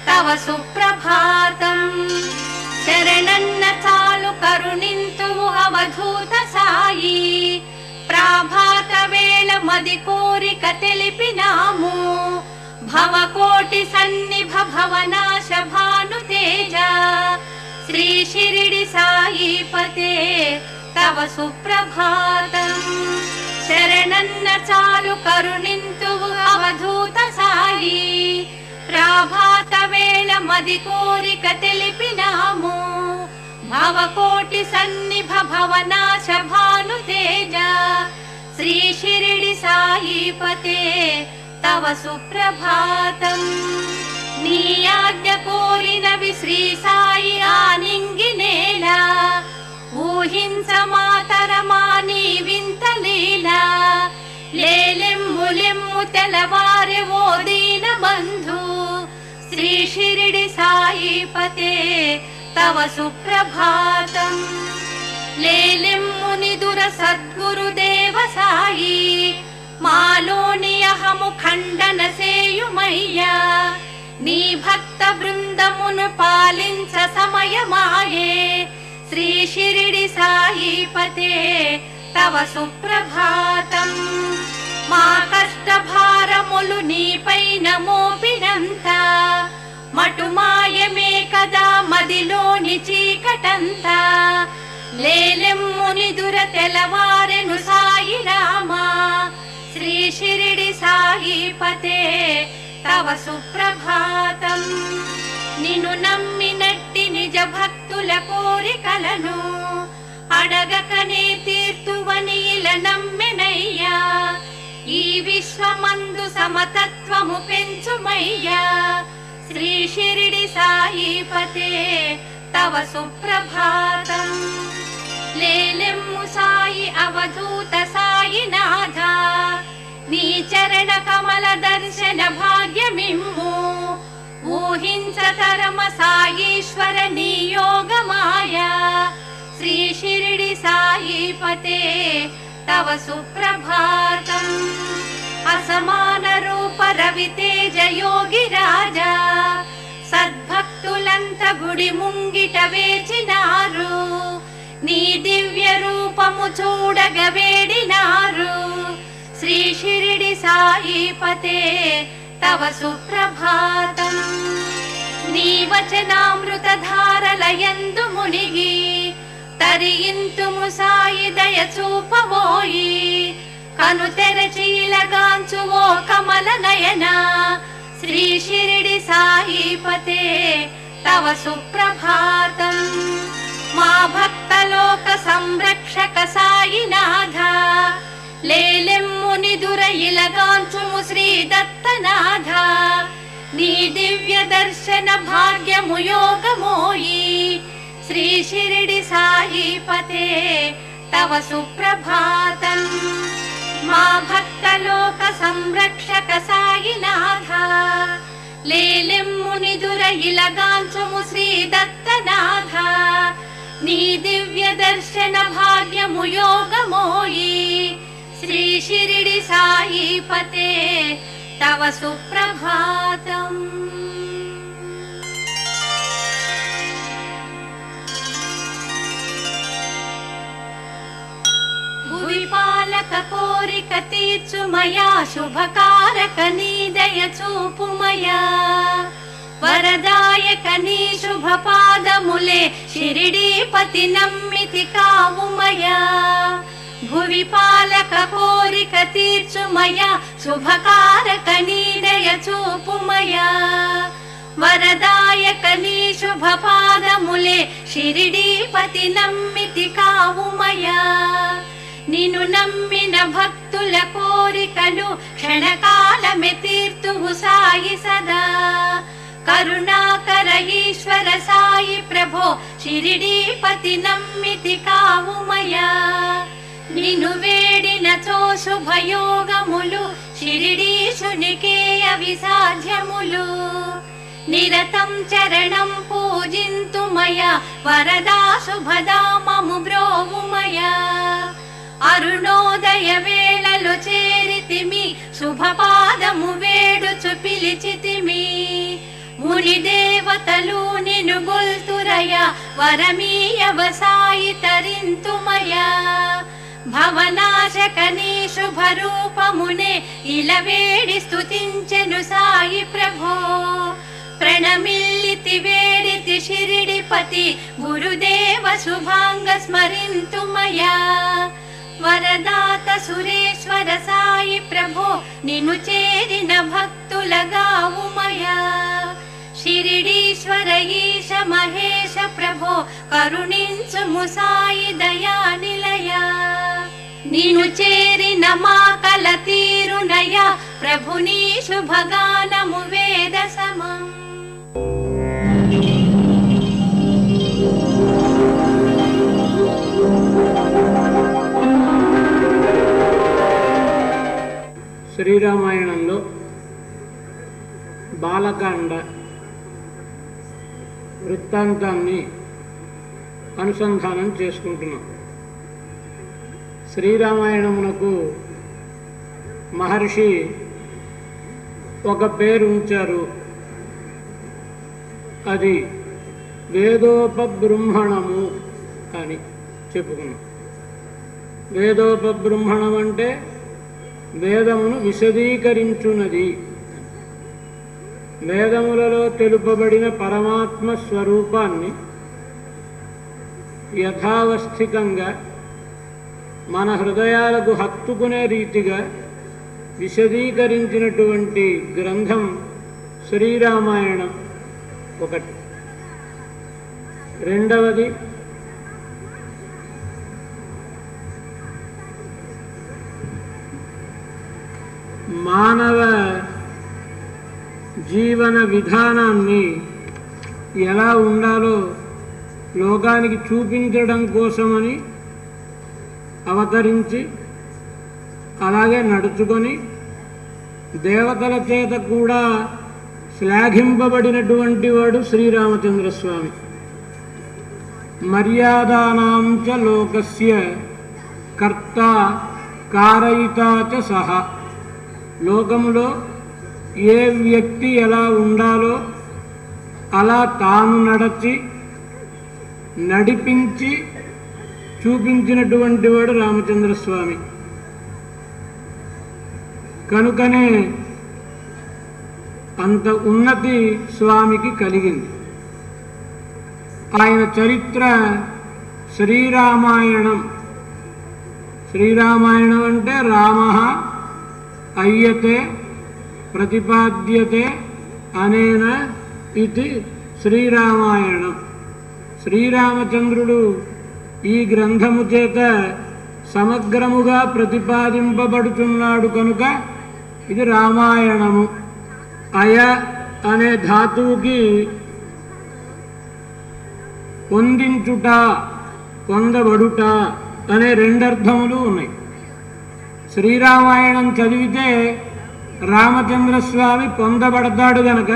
तव सुप्रभातम् शरणन्न चालु करुणिन्तुवु अवधूत साई प्राभात वेळ मदि कोरिक तेलिपिनामु भवकोटि सन्निभ भवनाश भानुतेज श्री शिरिडि साईपते तव सुप्रभातम् शरणन्न चालु करुणिन्तुवु अवधूत साई प्राभात वेळ मदि कोरिक तेलिपिनामु भवकोटि सन्निभ भवनाश भानुतेज श्री शिरिडि साईपते तव सुप्रभातम् नी आज्ञ कोरिनवि श्री साई आनिंगिनेला ఊహించ మాతరమా నీ వింత లీలా లేలెమ్ము తెలవారె ఓ దీన బంధు శ్రీ షిరిడి సాయిపతే తవ సుప్రభాతం లేలెమ్ము నిదుర సద్గురుదేవ సాయి మాలోని అహము ఖండన సేయుమయ్యా నీ భక్త బృందమును పాలించ సమయమాయే श्री शिरिडि साईपते तव सुप्रभातम् मा कष्ट भारमुलु नीपैन मोपिనంత मटुमायमे कदा मदिलोनि चीकटंత లేలెమ్ము నిదుర తెలవారెను సాయి రామా శ్రీ షిరిడి సాయిపతే తవ సుప్రభాతం నిన్ను నమ్మినట్టి నిజ భక్తుల కోరికలను అడగకనే తీర్తువని ఇలా నమ్మెనయ్యా ఈ విశ్వమందు సమతత్వము పెంచుమయ్యా శ్రీ షిరిడి సాయిపతే తవ సుప్రభాతం లేలెమ్ము సాయి అవధూత సాయినాథ నీ చరణ కమల దర్శన భాగ్యమిమ్ము ఊహించతరమ సాయీశ్వర నీ యోగమాయా శ్రీ షిరిడి సాయిపతే తవ సుప్రభాతం అసమాన రూప రవితేజ యోగి రాజా సద్భక్తులంత గుడి ముంగిట వేచినారు నీ దివ్య రూపము చూడగ వేడినారు శ్రీ షిరిడి సాయిపతే तव सुप्रभातम् नी वचनामृत धारलयंदु मुनिगी तरियिंतुमु साई दय चूपवोयि कनु तेरचीलगांचु ओ कमल नयना श्री शिरिडि साईपते तव सुप्रभातम् मा भक्तलोक संरक्षक साईनाथा లేలెమ్ము నిదుర ఇలగాంచుము శ్రీ దత్తనాథ నీ దివ్య దర్శన భాగ్యము యోగమోయి శ్రీ షిరిడి సాయిపతే తవ సుప్రభాతం మా భక్తలోక సంరక్షక సాయినాథ లేలెమ్ము నిదుర ఇలగాంచుము శ్రీ దత్తనాథ నీ దివ్య దర్శన భాగ్యము యోగమోయి श्री शिरिडि साईपते तव सुप्रभातम् भुवि पालक कोरिक तीर्चुमया शुभकारक नी दय चूपुमया वरदायक नी शुभ पादमुले शिरिडीपति नम्मिति कावुमया भुवि पालक कोरिक तीर्चुमया शुभकारक नी दय चूपुमया वरदायक नी शुभ पादमुले शिरिडीपति नम्मिति कावुमया నిన్ను నమ్మిన భక్తుల కోరికలు క్షణకాలమే తీర్తువు సాయి సదా కరుణాకర ఈశ్వర సాయి ప్రభో షిరిడీపతి నమ్మితి కావుమయా నిన్ను వేడినచో శుభయోగములు షిరిడీశునికే అవి సాధ్యములు నిరతం చరణం పూజింతుమయా వరదా శుభదా మము బ్రోవుమయా అరుణోదయ వేళలో చేరితిమి శుభపాదము వేడుచు పిలిచితిమి ముని దేవతలు నిను గొల్తురయ వరమీయవ సాయి తరింతుమయ భవనాశకనీ శుభరూపమునే ఇలవేడి స్తుతించెను సాయి ప్రభో ప్రణమిల్లితి వేడితి షిరిడిపతి గురుదేవ శుభాంగ స్మరింతుమయా వరదాత సురేశ్వర సాయి ప్రభో నిన్ను చేరిన భక్తులగావుమయా షిరిడీశ్వర ఈశ మహేశ ప్రభో కరుణించుము సాయి దయా నిలయా నిన్ను చేరిన మా కల తీరునయా ప్రభుని శుభగానము వేద సమం శ్రీరామాయణంలో బాలకాండ వృత్తాంతాన్ని అనుసంధానం చేసుకుంటున్నాం. శ్రీరామాయణమునకు మహర్షి ఒక పేరు ఉంచారు, అది వేదోపబృంహణము అని చెప్పుకున్నాం. వేదోపబృంహణం అంటే వేదమును విశదీకరించున్నది. వేదములలో తెలుపబడిన పరమాత్మ స్వరూపాన్ని యథావస్థితంగా మన హృదయాలకు హత్తుకునే రీతిగా విశదీకరించినటువంటి గ్రంథం శ్రీరామాయణం ఒకటి. రెండవది మానవ జీవన విధానాన్ని ఎలా ఉండాలో లోకానికి చూపించడం కోసమని అవతరించి అలాగే నడుచుకొని దేవతల చేత కూడా శ్లాఘింపబడినటువంటి వాడు శ్రీరామచంద్రస్వామి. మర్యాదానాం చ లోకస్య కర్త కారయితా చ సహ. లోకములో ఏ వ్యక్తి ఎలా ఉండాలో అలా తాను నడిపించి చూపించినటువంటి వాడు రామచంద్రస్వామి. కనుకనే అంత ఉన్నతి స్వామికి కలిగింది. ఆయన చరిత్ర శ్రీరామాయణం. శ్రీరామాయణం అంటే రామ అయ్యతే ప్రతిపాద్యతే అనేన ఇది శ్రీరామాయణం. శ్రీరామచంద్రుడు ఈ గ్రంథము చేత సమగ్రముగా ప్రతిపాదింపబడుతున్నాడు కనుక ఇది రామాయణము. అయ అనే ధాతువుకి పొందించుట, పొందబడుట అనే రెండర్థములు ఉన్నాయి. శ్రీరామాయణం చదివితే రామచంద్రస్వామి పొందబడతాడు గనక,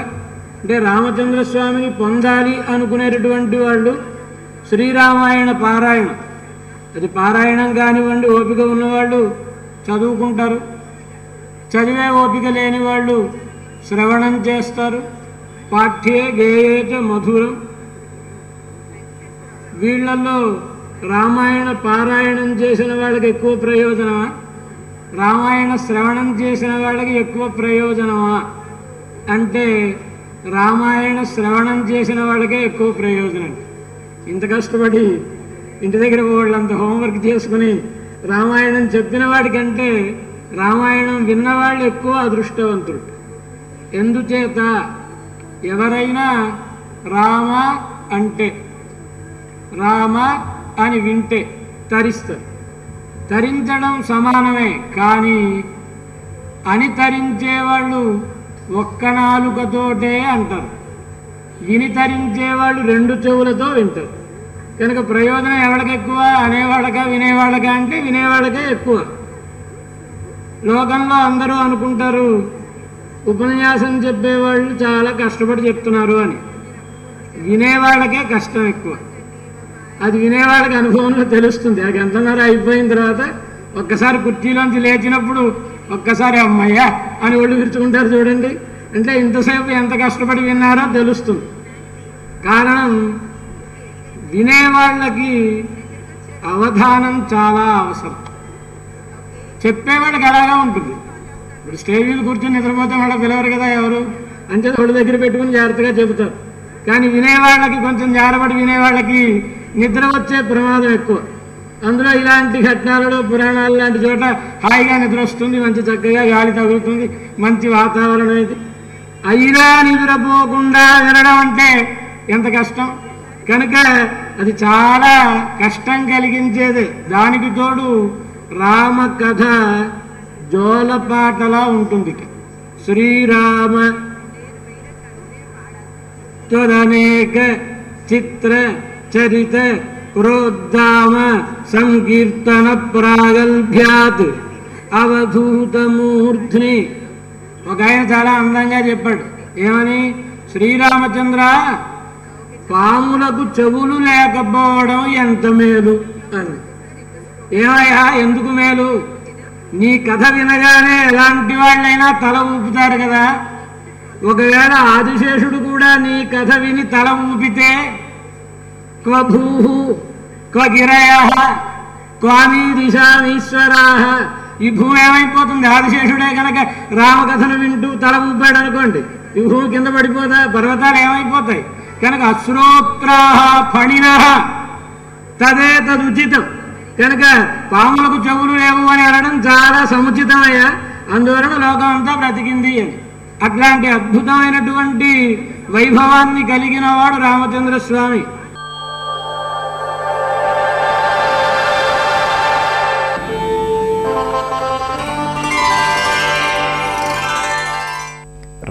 అంటే రామచంద్రస్వామిని పొందాలి అనుకునేటటువంటి వాళ్ళు శ్రీరామాయణ పారాయణం, అది పారాయణం కానివ్వండి, ఓపిక ఉన్నవాళ్ళు చదువుకుంటారు, చదివే ఓపిక లేని వాళ్ళు శ్రవణం చేస్తారు. పాఠ్యే గేయేచ మధురం. వీళ్ళల్లో రామాయణ పారాయణం చేసిన వాళ్ళకి ఎక్కువ ప్రయోజనమా, రామాయణ శ్రవణం చేసిన వాళ్ళకి ఎక్కువ ప్రయోజనమా అంటే రామాయణ శ్రవణం చేసిన వాళ్ళకే ఎక్కువ ప్రయోజనం. ఇంత కష్టపడి ఇంటి దగ్గర వాళ్ళంత హోంవర్క్ చేసుకుని రామాయణం చెప్పిన వాడికంటే రామాయణం విన్నవాళ్ళు ఎక్కువ అదృష్టవంతుడు. ఎందుచేత ఎవరైనా రామ అంటే, రామ అని వింటే తరిస్తారు. తరించడం సమానమే, కానీ అని తరించేవాళ్ళు ఒక్క నాలుకతోటే అంటారు, విని తరించేవాళ్ళు రెండు చెవులతో వింటారు. కనుక ప్రయోజనం ఎవరికి ఎక్కువ, అనేవాళ్ళకా వినేవాళ్ళకా అంటే వినేవాళ్ళకే ఎక్కువ. లోకంలో అందరూ అనుకుంటారు ఉపన్యాసం చెప్పేవాళ్ళు చాలా కష్టపడి చెప్తున్నారు అని, వినేవాళ్ళకే కష్టం ఎక్కువ. అది వినేవాళ్ళకి అనుభవంలో తెలుస్తుంది. ఆ గంటన్నర అయిపోయిన తర్వాత ఒక్కసారి కుర్చీలోంచి లేచినప్పుడు ఒక్కసారి అమ్మయ్యా అని ఒళ్ళు విరుచుకుంటారు చూడండి, అంటే ఇంతసేపు ఎంత కష్టపడి విన్నారో తెలుస్తుంది. కారణం వినేవాళ్ళకి అవధానం చాలా అవసరం. చెప్పేవాళ్ళకి అలాగా ఉంటుంది. ఇప్పుడు స్టేజ్ మీద కూర్చొని నిద్రపోతే వాళ్ళ పిలవరు కదా ఎవరు, అంటే ఒళ్ళు దగ్గర పెట్టుకుని జాగ్రత్తగా చెబుతారు. కానీ వినేవాళ్ళకి కొంచెం జారపడి వినేవాళ్ళకి నిద్ర వచ్చే ప్రమాదం ఎక్కువ. అందులో ఇలాంటి ఘట్నాలలో పురాణాలు లాంటి చోట హాయిగా నిద్ర వస్తుంది, మంచి చక్కగా గాలి తగులుతుంది, మంచి వాతావరణం ఇది. అయినా నిద్రపోకుండా వినడం అంటే ఎంత కష్టం. కనుక అది చాలా కష్టం కలిగించేదే. దానికి తోడు రామకథ జోలపాటలా ఉంటుంది. శ్రీరామ త్వదనేక చిత్ర చరిత ప్రోద్దామ సంకీర్తన ప్రాగల్భ్యాత్ అవధూతమూర్ధ్ని. ఒక ఆయన చాలా అందంగా చెప్పాడు. ఏమని? శ్రీరామచంద్ర, పాములకు చెవులు లేకపోవడం ఎంత మేలు అని. ఏమయ్యా, ఎందుకు మేలు? నీ కథ వినగానే ఎలాంటి వాళ్ళైనా తల ఊపుతారు కదా. ఒకవేళ ఆదిశేషుడు కూడా నీ కథ విని తల ఊపితే క్వ భూహు క్వ గిరయః క్వామీ దిశామీశ్వరాః, ఈ భూమి ఏమైపోతుంది? ఆదిశేషుడే కనుక రామకథను వింటూ తల ఊపాడు అనుకోండి, ఈ భూమి కింద పడిపోతా, పర్వతాలు ఏమైపోతాయి? కనుక అశ్రోత్రాః ఫణినః తదే తదుచితం. కనుక పాములకు చెవులు లేవు అని అనడం చాలా సముచితమయ్యా. అందువలన లోకం అంతా బ్రతికింది అని. అట్లాంటి అద్భుతమైనటువంటి వైభవాన్ని కలిగిన వాడు రామచంద్ర స్వామి.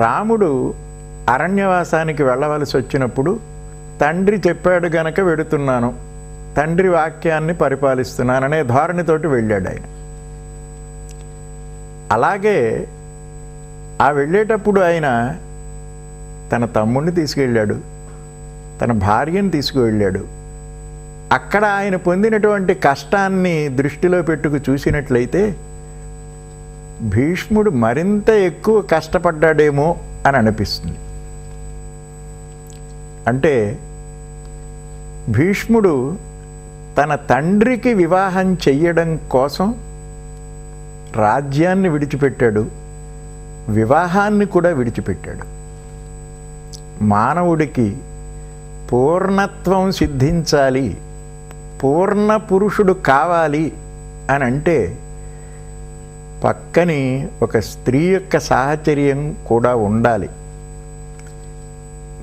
రాముడు అరణ్యవాసానికి వెళ్ళవలసి వచ్చినప్పుడు తండ్రి చెప్పాడు గనక వెడుతున్నాను, తండ్రి వాక్యాన్ని పరిపాలిస్తున్నాననే ధోరణితోటి వెళ్ళాడు ఆయన. అలాగే ఆ వెళ్ళేటప్పుడు ఆయన తన తమ్ముడిని తీసుకువెళ్ళాడు, తన భార్యను తీసుకువెళ్ళాడు. అక్కడ ఆయన పొందినటువంటి కష్టాన్ని దృష్టిలో పెట్టుకు చూసినట్లయితే భీష్ముడు మరింత ఎక్కువ కష్టపడ్డాడేమో అని అనిపిస్తుంది. అంటే భీష్ముడు తన తండ్రికి వివాహం చెయ్యడం కోసం రాజ్యాన్ని విడిచిపెట్టాడు, వివాహాన్ని కూడా విడిచిపెట్టాడు. మానవుడికి పూర్ణత్వం సిద్ధించాలి, పూర్ణ పురుషుడు కావాలి అని అంటే పక్కని ఒక స్త్రీ యొక్క సాహచర్యం కూడా ఉండాలి.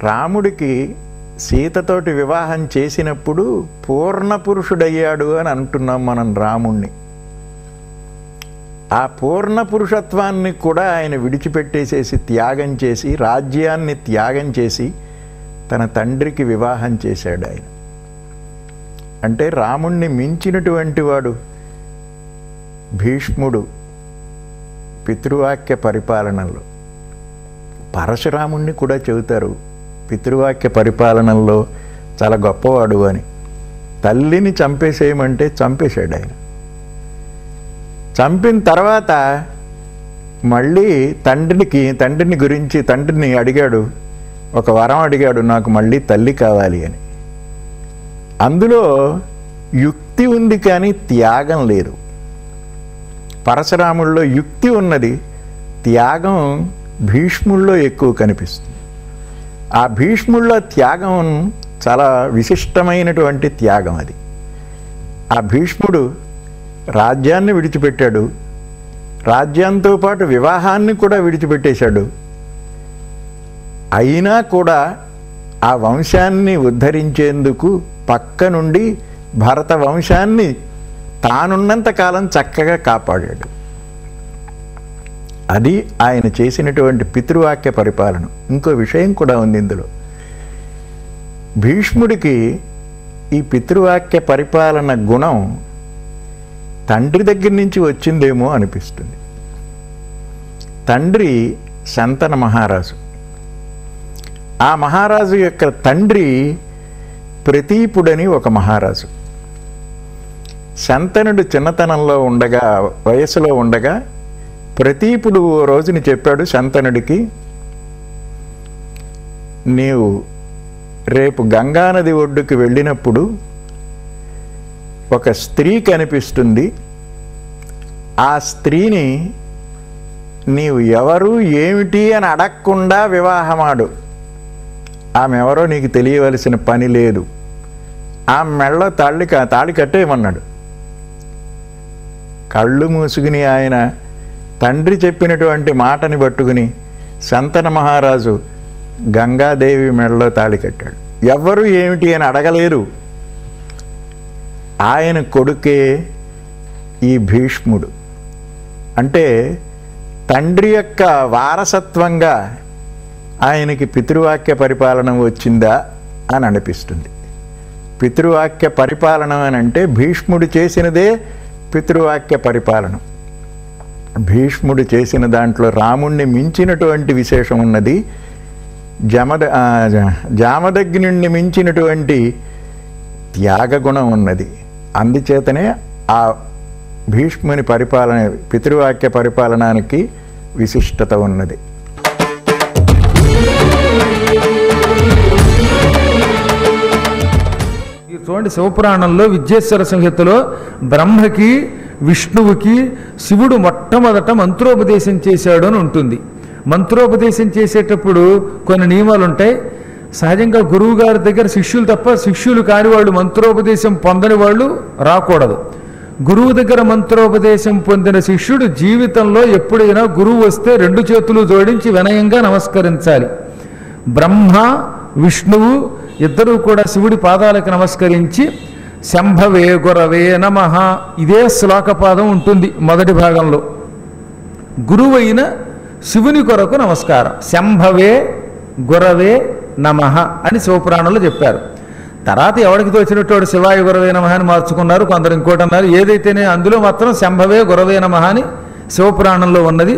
రాముడికి సీతతోటి వివాహం చేసినప్పుడు పూర్ణ పురుషుడయ్యాడు అని అంటున్నాం మనం రాముణ్ణి. ఆ పూర్ణ పురుషత్వాన్ని కూడా ఆయన విడిచిపెట్టేసేసి త్యాగం చేసి, రాజ్యాన్ని త్యాగం చేసి తన తండ్రికి వివాహం చేశాడు ఆయన. అంటే రాముణ్ణి మించినటువంటి వాడు భీష్ముడు పితృవాక్య పరిపాలనలో. పరశురాముణ్ణి కూడా చెబుతారు పితృవాక్య పరిపాలనలో చాలా గొప్పవాడు అని. తల్లిని చంపేసేయమంటే చంపేశాడు ఆయన. చంపిన తర్వాత మళ్ళీ తండ్రిని గురించి తండ్రిని అడిగాడు, ఒక వరం అడిగాడు, నాకు మళ్ళీ తల్లి కావాలి అని. అందులో యుక్తి ఉంది కానీ త్యాగం లేదు. పరశురాముల్లో యుక్తి ఉన్నది, త్యాగం భీష్ముల్లో ఎక్కువ కనిపిస్తుంది. ఆ భీష్ముల్లో త్యాగం చాలా విశిష్టమైనటువంటి త్యాగం అది. ఆ భీష్ముడు రాజ్యాన్ని విడిచిపెట్టాడు, రాజ్యంతో పాటు వివాహాన్ని కూడా విడిచిపెట్టేశాడు. అయినా కూడా ఆ వంశాన్ని ఉద్ధరించేందుకు పక్క నుండి భరత వంశాన్ని తానున్నంత కాలం చక్కగా కాపాడాడు. అది ఆయన చేసినటువంటి పితృవాక్య పరిపాలన. ఇంకో విషయం కూడా ఉంది ఇందులో. భీష్ముడికి ఈ పితృవాక్య పరిపాలన గుణం తండ్రి దగ్గర నుంచి వచ్చిందేమో అనిపిస్తుంది. తండ్రి శంతన మహారాజు. ఆ మహారాజు యొక్క తండ్రి ప్రతీపుడని ఒక మహారాజు. శంతనుడు చిన్నతనంలో ఉండగా, వయసులో ఉండగా ప్రతీపుడు ఓ రోజుని చెప్పాడు శంతనుడికి, నీవు రేపు గంగానది ఒడ్డుకు వెళ్ళినప్పుడు ఒక స్త్రీ కనిపిస్తుంది. ఆ స్త్రీని నీవు ఎవరు ఏమిటి అని అడగకుండా వివాహమాడు. ఆమె ఎవరో నీకు తెలియవలసిన పని లేదు. ఆ మెళ్ళ తాళి కట్టేయమన్నాడు. కళ్ళు మూసుకుని ఆయన తండ్రి చెప్పినటువంటి మాటని పట్టుకుని శంతన మహారాజు గంగాదేవి మెడలో తాళి కట్టాడు. ఎవ్వరు ఏమిటి అని అడగలేరు. ఆయన కొడుకే ఈ భీష్ముడు. అంటే తండ్రి యొక్క వారసత్వంగా ఆయనకి పితృవాక్య పరిపాలన వచ్చిందా అని అనిపిస్తుంది. పితృవాక్య పరిపాలన అని అంటే భీష్ముడు చేసినదే పితృవాక్య పరిపాలన. భీష్ముడు చేసిన దాంట్లో రాముణ్ణి మించినటువంటి విశేషం ఉన్నది. జామదగ్నుణ్ణి మించినటువంటి త్యాగగుణం ఉన్నది. అందుచేతనే ఆ భీష్ముని పరిపాలన పితృవాక్య పరిపాలనానికి విశిష్టత ఉన్నది. చూడండి, శివపురాణంలో విద్యేశ్వర సంహితలో బ్రహ్మకి విష్ణువుకి శివుడు మొట్టమొదట మంత్రోపదేశం చేశాడు అని ఉంటుంది. మంత్రోపదేశం చేసేటప్పుడు కొన్ని నియమాలు ఉంటాయి. సహజంగా గురువు గారి దగ్గర శిష్యులు తప్ప శిష్యులు కాని వాళ్ళు, మంత్రోపదేశం పొందని వాళ్ళు రాకూడదు. గురువు దగ్గర మంత్రోపదేశం పొందిన శిష్యుడు జీవితంలో ఎప్పుడైనా గురువు వస్తే 2 చేతులు జోడించి వినయంగా నమస్కరించాలి. బ్రహ్మ విష్ణువు ఇద్దరూ కూడా శివుడి పాదాలకు నమస్కరించి శంభవే గురవే నమః, ఇదే శ్లోకపాదం ఉంటుంది మొదటి భాగంలో. గురువైన శివుని కొరకు నమస్కారం, శంభవే గురవే నమః అని శివపురాణంలో చెప్పారు. తర్వాత ఎవరికి తోచినట్టు వాడు శివాయ గురవే నమః అని మార్చుకున్నారు, కొందరు ఇంకోటి అన్నారు. ఏదైతేనే అందులో మాత్రం శంభవే గురవే నమః అని శివపురాణంలో ఉన్నది.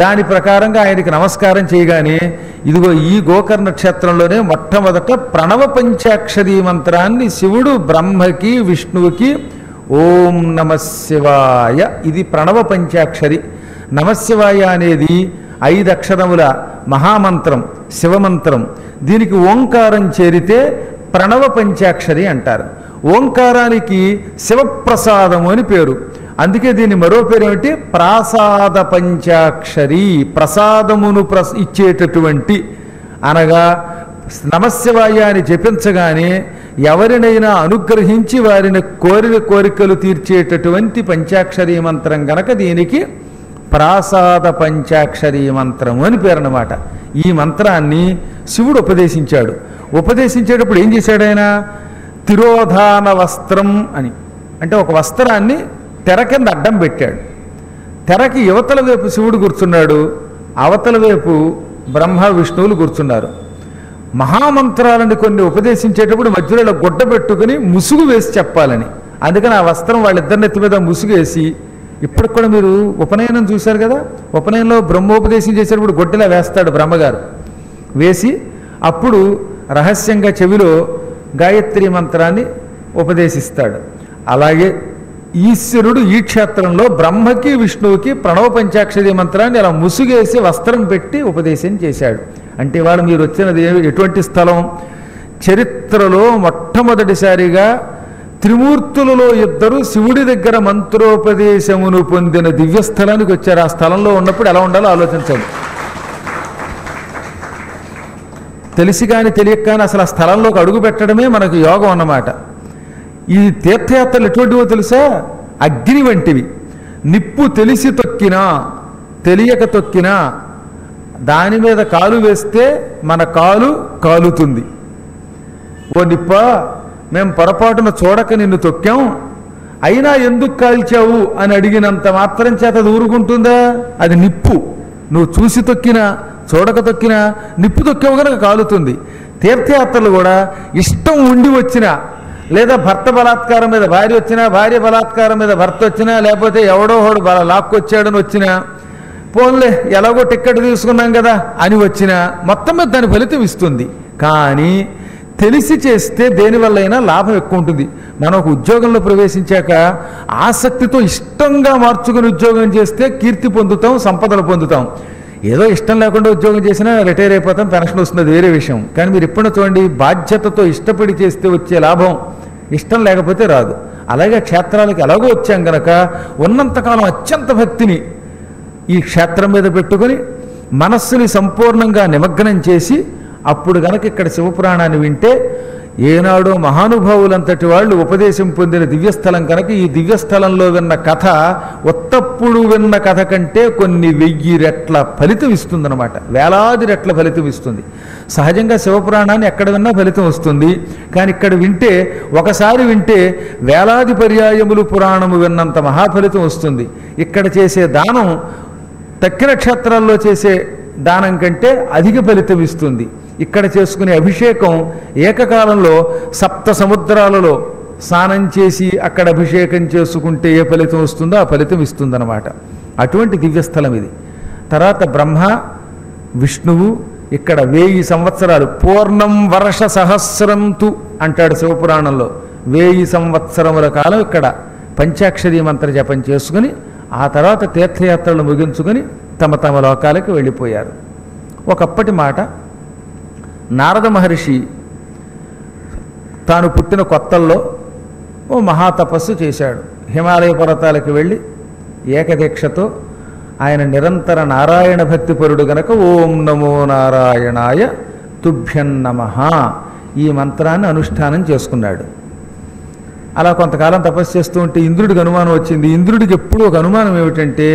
దాని ప్రకారంగా ఆయనకి నమస్కారం చేయగానే ఇదిగో ఈ గోకర్ణ క్షేత్రంలోనే మొట్టమొదట ప్రణవ పంచాక్షరీ మంత్రాన్ని శివుడు బ్రహ్మకి విష్ణువుకి ఓం నమశివాయ, ఇది ప్రణవ పంచాక్షరి. నమశివాయ అనేది 5 అక్షరముల మహామంత్రం, శివమంత్రం. దీనికి ఓంకారం చేరితే ప్రణవ పంచాక్షరి అంటారు. ఓంకారానికి శివప్రసాదము అని పేరు. అందుకే దీని మరో పేరు ఏమిటి, ప్రాసాద పంచాక్షరి, ప్రసాదమును ఇచ్చేటటువంటి. అనగా నమశివాయ అని జపించగానే ఎవరినైనా అనుగ్రహించి వారిని కోరిన కోరికలు తీర్చేటటువంటి పంచాక్షరీ మంత్రం గనక దీనికి ప్రాసాద పంచాక్షరీ మంత్రము అని పేరు అన్నమాట. ఈ మంత్రాన్ని శివుడు ఉపదేశించాడు. ఉపదేశించేటప్పుడు ఏం చేశాడు ఆయన, తిరోధాన వస్త్రం అని, అంటే ఒక వస్త్రాన్ని తెర కింద అడ్డం పెట్టాడు. తెరకి యువతల వైపు శివుడు కూర్చున్నాడు, అవతల వైపు బ్రహ్మ విష్ణువులు కూర్చున్నారు. మహామంత్రాలను కొన్ని ఉపదేశించేటప్పుడు మధ్యలో ఇలా గుడ్డ పెట్టుకుని ముసుగు వేసి చెప్పాలని. అందుకని ఆ వస్త్రం వాళ్ళిద్దరి నెత్తి మీద ముసుగు వేసి, ఇప్పటికి కూడా మీరు ఉపనయనం చూశారు కదా, ఉపనయనంలో బ్రహ్మోపదేశం చేసేటప్పుడు గొడ్డలా వేస్తాడు బ్రహ్మగారు. వేసి అప్పుడు రహస్యంగా చెవిలో గాయత్రి మంత్రాన్ని ఉపదేశిస్తాడు. అలాగే ఈశ్వరుడు ఈ క్షేత్రంలో బ్రహ్మకి విష్ణువుకి ప్రణవ పంచాక్షరీ మంత్రాన్ని అలా ముసుగేసి వస్త్రం పెట్టి ఉపదేశం చేశాడు. అంటే వాడు మీరు వచ్చినది ఎటువంటి స్థలం, చరిత్రలో మొట్టమొదటిసారిగా త్రిమూర్తులలో 2 శివుడి దగ్గర మంత్రోపదేశమును పొందిన దివ్యస్థలానికి వచ్చారు. ఆ స్థలంలో ఉన్నప్పుడు ఎలా ఉండాలో ఆలోచించండి. తెలిసి కానీ తెలియక కానీ అసలు ఆ స్థలంలోకి అడుగు పెట్టడమే మనకు యోగం అన్నమాట. ఈ తీర్థయాత్రలు ఎటువంటివో తెలుసా, అగ్ని వంటివి. నిప్పు తెలిసి తొక్కినా తెలియక తొక్కినా దాని మీద కాలు వేస్తే మన కాలు కాలుతుంది. ఓ నిప్ప, మేము పొరపాటున చూడక నిన్ను తొక్కాం, అయినా ఎందుకు కాల్చావు అని అడిగినంత మాత్రం చేత అది ఊరుకుంటుందా? అది నిప్పు. నువ్వు చూసి తొక్కినా చూడక తొక్కినా నిప్పు తొక్కావు కనుక కాలుతుంది. తీర్థయాత్రలు కూడా ఇష్టం ఉండి వచ్చినా, లేదా భర్త బలాత్కారం మీద భార్య వచ్చినా, భార్య బలాత్కారం మీద భర్త వచ్చినా, లేకపోతే ఎవడో వాడు లాక్కొచ్చాడని వచ్చినా, పోన్లే ఎలాగో టిక్కెట్ తీసుకున్నాం కదా అని వచ్చినా మొత్తం మీద దాని ఫలితం ఇస్తుంది. కానీ తెలిసి చేస్తే దేనివల్లైనా లాభం ఎక్కువ ఉంటుంది. మనం ఒక ఉద్యోగంలో ప్రవేశించాక ఆసక్తితో ఇష్టంగా మార్చుకుని ఉద్యోగం చేస్తే కీర్తి పొందుతాం, సంపదలు పొందుతాం. ఏదో ఇష్టం లేకుండా ఉద్యోగం చేసినా రిటైర్ అయిపోతాం, పెన్షన్ వస్తుంది, అది వేరే విషయం. కానీ మీరు ఎప్పుడో చూడండి, బాధ్యతతో ఇష్టపడి చేస్తే వచ్చే లాభం ఇష్టం లేకపోతే రాదు. అలాగే క్షేత్రాలకి ఎలాగో వచ్చాం గనక ఉన్నంతకాలం అత్యంత భక్తిని ఈ క్షేత్రం మీద పెట్టుకొని మనస్సుని సంపూర్ణంగా నిమగ్నం చేసి అప్పుడు గనక ఇక్కడ శివపురాణాన్ని వింటే ఏనాడో మహానుభావులంతటి వాళ్ళు ఉపదేశం పొందిన దివ్యస్థలం కనుక ఈ దివ్యస్థలంలో విన్న కథ ఒత్తప్పుడు విన్న కథ కంటే కొన్ని 1000 రెట్ల ఫలితం ఇస్తుందన్నమాట. వేలాది రెట్ల ఫలితం ఇస్తుంది. సహజంగా శివపురాణాన్ని ఎక్కడ విన్నా ఫలితం వస్తుంది. కానీ ఇక్కడ వింటే, ఒకసారి వింటే వేలాది పర్యాయములు పురాణము విన్నంత మహాఫలితం వస్తుంది. ఇక్కడ చేసే దానం తక్కిన క్షేత్రాల్లో చేసే దానం కంటే అధిక ఫలితం ఇస్తుంది. ఇక్కడ చేసుకునే అభిషేకం ఏకకాలంలో 7 సముద్రాలలో స్నానం చేసి అక్కడ అభిషేకం చేసుకుంటే ఏ ఫలితం వస్తుందో ఆ ఫలితం ఇస్తుందన్నమాట. అటువంటి దివ్యస్థలం ఇది. తర్వాత బ్రహ్మ విష్ణువు ఇక్కడ 1000 సంవత్సరాలు పూర్ణం వర్ష సహస్రంతు అంటాడు శివపురాణంలో. 1000 సంవత్సరముల కాలం ఇక్కడ పంచాక్షరీ మంత్ర జపం చేసుకుని ఆ తర్వాత తీర్థయాత్రలు ముగించుకొని తమ తమ లోకాలకు వెళ్ళిపోయారు. ఒకప్పటి మాట, నారద మహర్షి తాను పుట్టిన కొత్తల్లో ఓ మహాతపస్సు చేశాడు. హిమాలయ పర్వతాలకు వెళ్ళి ఏకదీక్షతో ఆయన నిరంతర నారాయణ భక్తిపరుడు గనక ఓం నమో నారాయణాయ తుభ్యం నమః ఈ మంత్రాన్ని అనుష్ఠానం చేసుకున్నాడు. అలా కొంతకాలం తపస్సు చేస్తూ ఉంటే ఇంద్రుడికి అనుమానం వచ్చింది. ఇంద్రుడికి ఎప్పుడూ ఒక అనుమానం ఏమిటంటే,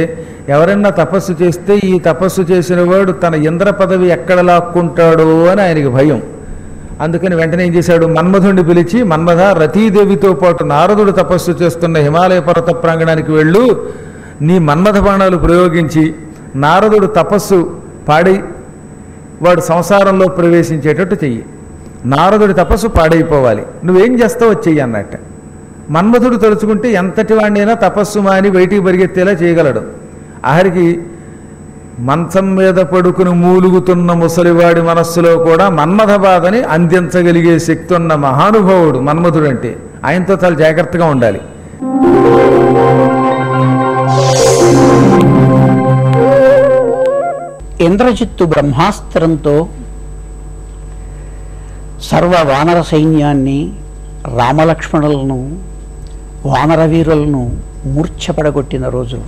ఎవరైనా తపస్సు చేస్తే ఈ తపస్సు చేసిన వాడు తన ఇంద్ర పదవి ఎక్కడ లాక్కుంటాడో అని ఆయనకి భయం. అందుకని వెంటనే ఏం చేశాడు, మన్మధుడిని పిలిచి, మన్మథ రతీదేవితో పాటు నారదుడు తపస్సు చేస్తున్న హిమాలయ పర్వత ప్రాంగణానికి వెళ్ళు, నీ మన్మథ బాణాలు ప్రయోగించి నారదుడు తపస్సు పాడై వాడు సంసారంలో ప్రవేశించేటట్టు చెయ్యి. నారదుడి తపస్సు పాడైపోవాలి, నువ్వేం చేస్తావో చెయ్యి అన్నట్ట. మన్మథుడు తలుచుకుంటే ఎంతటి వాడినైనా తపస్సు మాని బయటికి పరిగెత్తేలా చేయగలడు. ఆఖరికి మంచం మీద పడుకుని మూలుగుతున్న ముసలివాడి మనస్సులో కూడా మన్మథ బాధని అందించగలిగే శక్తి ఉన్న మహానుభావుడు మన్మథుడు అంటే. ఆయనతో చాలా జాగ్రత్తగా ఉండాలి. ఇంద్రజిత్తు బ్రహ్మాస్త్రంతో సర్వ వానర సైన్యాన్ని, రామలక్ష్మణులను, వానరవీరులను మూర్ఛపడగొట్టిన రోజు.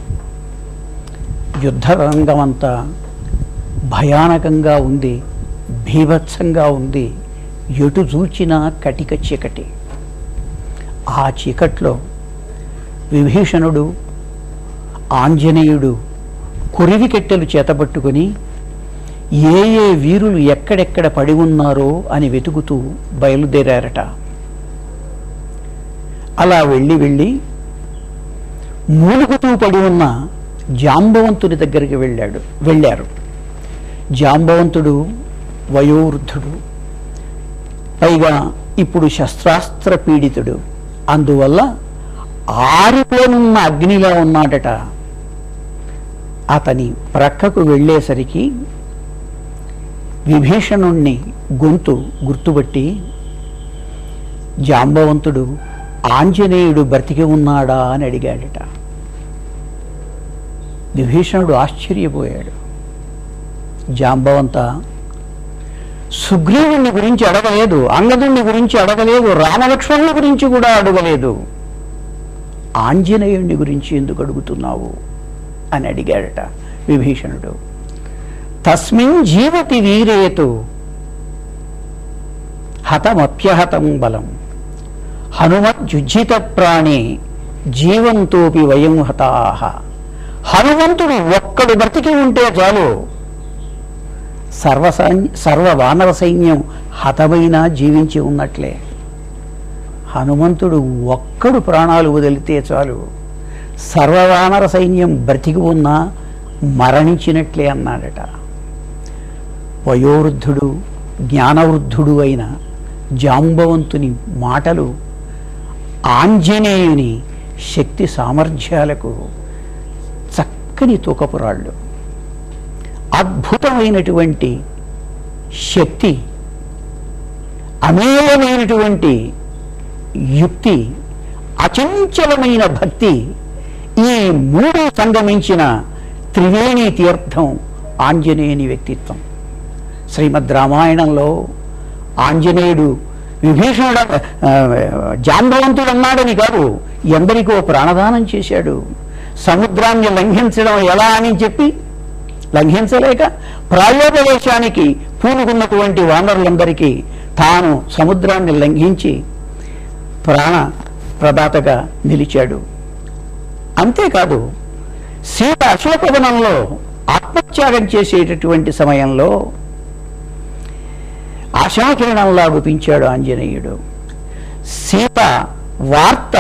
యుద్ధరంగమంతా భయానకంగా ఉంది, భీభత్సంగా ఉంది. ఎటు చూచినా కటిక చీకటి. ఆ చీకట్లో విభీషణుడు, ఆంజనేయుడు కురివికెట్టెలు చేతబట్టుకొని ఏ ఏ వీరులు ఎక్కడెక్కడ పడి ఉన్నారో అని వెతుకుతూ బయలుదేరారట. అలా వెళ్ళి మూలుగుతూ పడి ఉన్న జాంబవంతుడి దగ్గరికి వెళ్ళారు. జాంబవంతుడు వయోవృద్ధుడు, పైగా ఇప్పుడు శస్త్రాస్త్ర పీడితుడు. అందువల్ల ఆరిపోనున్న అగ్నిలా ఉన్నాడట. అతని ప్రక్కకు వెళ్ళేసరికి విభీషణుణ్ణి గొంతు గుర్తుపట్టి, జాంబవంతుడు ఆంజనేయుడు బ్రతికి ఉన్నాడా అని అడిగాడట. విభీషణుడు ఆశ్చర్యపోయాడు. జాంబవంత సుగ్రీవుని గురించి అడగలేదు, అంగదుని గురించి అడగలేదు, రామలక్ష్మణుల గురించి కూడా అడగలేదు. ఆంజనేయుని గురించి ఎందుకు అడుగుతున్నావు అని అడిగాడట విభీషణుడు. తస్మిన్ జీవతి వీరేతు హతమప్యహతం బలం హనుమజ్జుజ్జిత ప్రాణే జీవంతోపి వయం హతాః. హనుమంతుడు ఒక్కడు బ్రతికి ఉంటే చాలు, సర్వ వానర సైన్యం హతమైనా జీవించి ఉన్నట్లే. హనుమంతుడు ఒక్కడు ప్రాణాలు వదిలితే చాలు, సర్వవానర సైన్యం బ్రతికి ఉన్నా మరణించినట్లే అన్నాడట. వయోవృద్ధుడు, జ్ఞానవృద్ధుడు అయిన జాంబవంతుని మాటలు ఆంజనేయుని శక్తి సామర్థ్యాలకు చక్కని తూకపురాళ్ళు. అద్భుతమైనటువంటి శక్తి, అమేయమైనటువంటి యుక్తి, అచంచలమైన భక్తి, ఈ మూడు సంగమించిన త్రివేణి తీర్థం ఆంజనేయుని వ్యక్తిత్వం. శ్రీమద్ రామాయణంలో ఆంజనేయుడు విభీషణుడు జాంబవంతుడు అన్నాడని కాదు, ఎందరికో ప్రాణదానం చేశాడు. సముద్రాన్ని లంఘించడం ఎలా అని చెప్పి లంఘించలేక ప్రాయోపవేశానికి పూనుకున్నటువంటి వానరులందరికీ తాను సముద్రాన్ని లంఘించి ప్రాణ ప్రదాతగా నిలిచాడు. అంతేకాదు, సీత అశోకవనంలో ఆత్మత్యాగం చేసేటటువంటి సమయంలో ఆశాకిరణంలా గుపించాడు ఆంజనేయుడు. సీత వార్త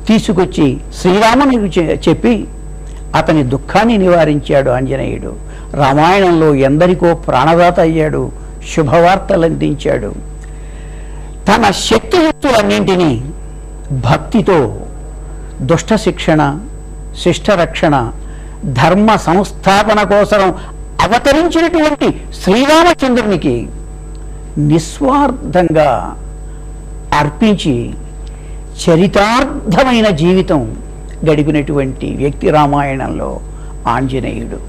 తీసుకొచ్చి శ్రీరామునికి చెప్పి అతని దుఃఖాన్ని నివారించాడు ఆంజనేయుడు. రామాయణంలో ఎందరికో ప్రాణదాత అయ్యాడు, శుభవార్తలు అందించాడు. తన శక్తియుక్తులన్నింటినీ భక్తితో దుష్ట శిక్షణ, శిష్టరక్షణ, ధర్మ సంస్థాపన కోసం అవతరించినటువంటి శ్రీరామచంద్రునికి నిస్వార్థంగా అర్పించి చరితార్థమైన జీవితం గడిపినటువంటి వ్యక్తి రామాయణంలో ఆంజనేయుడు.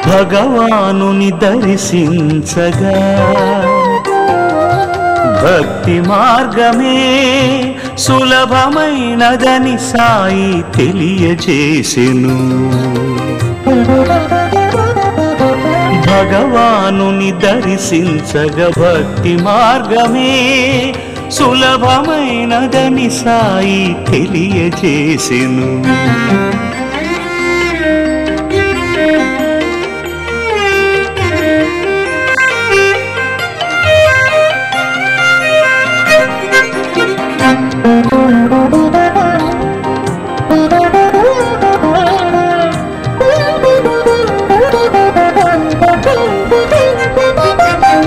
భగవానుని దర్శించగా భక్తి మార్గమే సులభమైనదని సాయి తెలియజేసెను. భగవానుని దర్శించగా భక్తి మార్గమే సులభమైనదని సాయి తెలియజేసెను.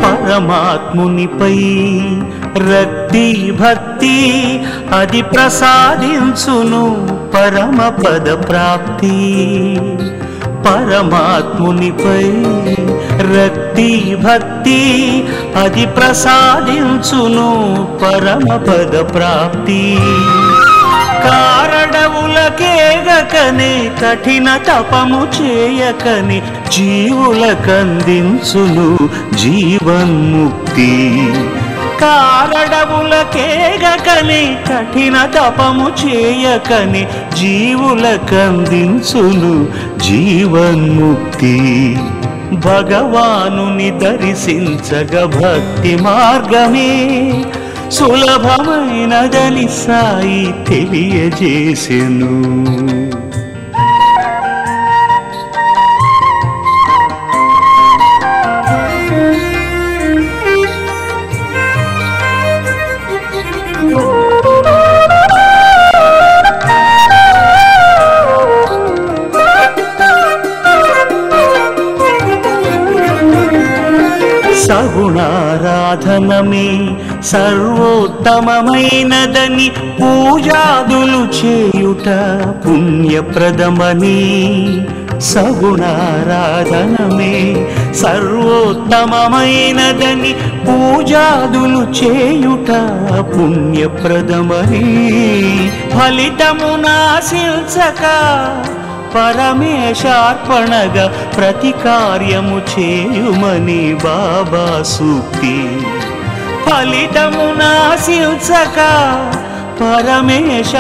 పరమాత్మునిపై రక్తి భక్తి అది ప్రసాదించును పరమ పద ప్రాప్తి. పరమాత్మునిపై రక్తి భక్తి అది ప్రసాదించును పరమ పద ప్రాప్తి. కారడవులకేగకనే కఠిన తపము చేయకని జీవులకందించును జీవన్ముక్తి. కారడవులకేగకని కఠిన తపము చేయకని జీవులకందించును జీవన్ముక్తి. భగవానుని దర్శించగ భక్తి మార్గమే సులభమైనదని సాయి తెలియజేసెను. సగుణారాధనమే సర్వోత్తమమైనదని పూజాదులు చేయుట పుణ్యప్రదమని. సగుణారాధనమే సర్వోత్తమమైనదని పూజాదులు చేయుట పుణ్యప్రదమని. ఫలితమునాశించక పరమేశార్పణగా ప్రతి కార్యము చేయుమని బాబా సూక్తి. ఫలితమునాశించక పరమేశ